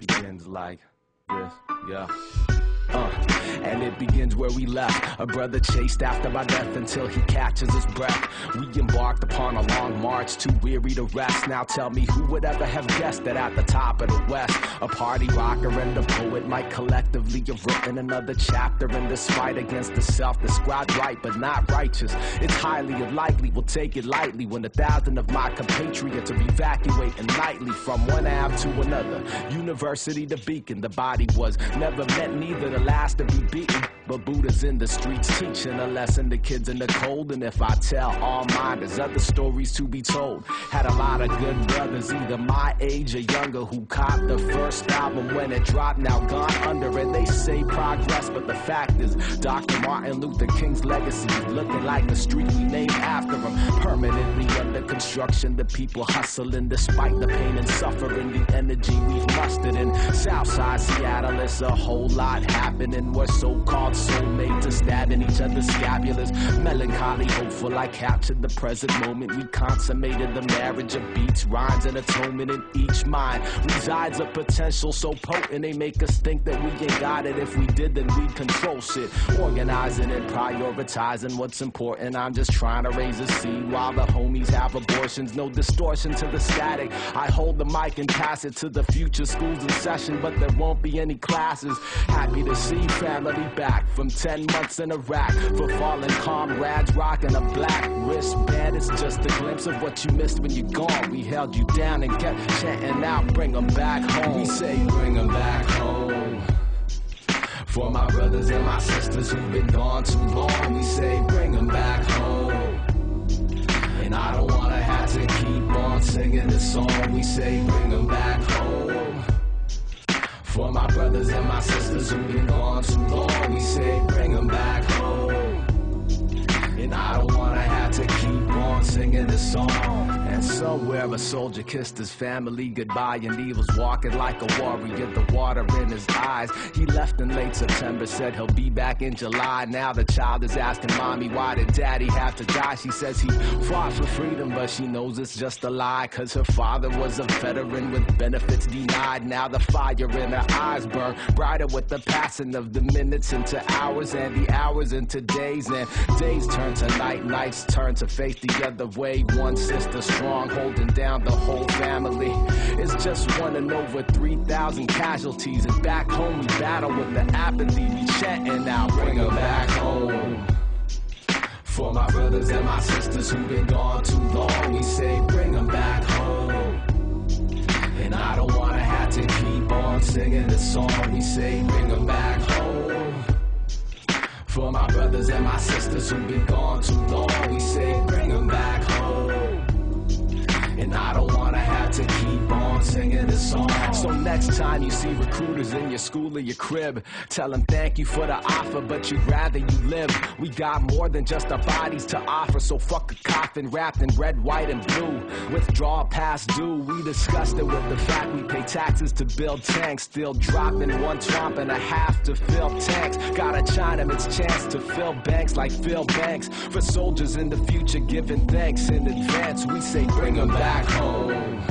It begins like this, yeah. And it begins where we left. A brother chased after my death until he catches his breath. We embarked upon a long march, too weary to rest. Now tell me, who would ever have guessed that at the top of the West, a party rocker and a poet might collectively have written another chapter in this fight against the self, described right but not righteous. It's highly unlikely we'll take it lightly when 1,000 of my compatriots are evacuating nightly from one Ave to another, university to Beacon. The body was never meant neither to last or be beaten, but Buddha's in the streets teaching a lesson to kids in the cold. And if I tell all mine, there's other stories to be told. Had a lot of good brothers, either my age or younger, who caught the first album when it dropped, now gone under. And they say progress, but the fact is Dr. Martin Luther King's legacy is looking like the street we named after him, permanently under construction. The people hustling despite the pain and suffering, the energy we've mustered in Southside Seattle. It's a whole lot happening. We're so-called soulmates are stabbing each other's scapulas. Melancholy, hopeful, I captured the present moment. We consummated the marriage of beats, rhymes, and atonement. In each mind resides a potential so potent they make us think that we ain't got it. If we did, then we'd control shit. Organizing and prioritizing what's important. I'm just trying to raise a seed while the homies have abortions. No distortion to the static. I hold the mic and pass it to the future schools in session, but there won't be any classes. Happy to see family back from 10 months in Iraq. For fallen comrades rocking a black wristband. It's just a glimpse of what you missed when you're gone. We held you down and kept chanting out, bring them back home. We say bring them back home. For my brothers and my sisters who've been gone too long, we say bring them back home. And I don't wanna have to keep on singing this song. We say bring them back home. For my brothers and my sisters who've been gone too long, we say bring them back home. And I don't wanna have to keep on singing this song. And somewhere a soldier kissed his family goodbye, and he was walking like a warrior, the water in his eyes. He left in late September, said he'll be back in July. Now the child is asking mommy, why did daddy have to die? She says he fought for freedom, but she knows it's just a lie, cause her father was a veteran with benefits denied. Now the fire in her eyes burn brighter with the passing of the minutes into hours, and the hours into days, and days turn to night, nights turn to face the other way. One sister strong holding down the whole family. It's just one in over 3,000 casualties, and back home we battle with the apathy. We chanting now, bring them back home. For my brothers and my sisters who've been gone too long, we say bring them back home. And I don't wanna have to keep on singing this song. We say bring them back home. For my brothers and my sisters who've been gone too long, we say bring them back home. And I don't wanna have to keep on singing this song. So next time you see recruiters in your school or your crib, tell them thank you for the offer, but you'd rather you live. We got more than just our bodies to offer, so fuck a coffin wrapped in red, white, and blue. Withdrawal past due, we discussed it with the fact we pay taxes to build tanks, still dropping 1 twomp and a half to fill tanks. Got a Chinaman's chance to fill banks like Phil Banks. For soldiers in the future giving thanks in advance, we say bring them back home.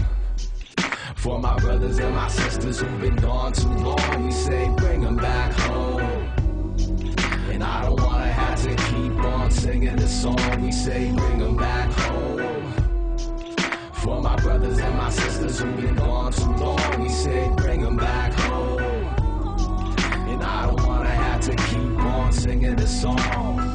For my brothers and my sisters who've been gone too long, we say bring them back home. And I don't wanna have to keep on singing this song. We say bring them back home. For my brothers and my sisters who've been gone too long, we say bring them back home. And I don't wanna have to keep on singing this song.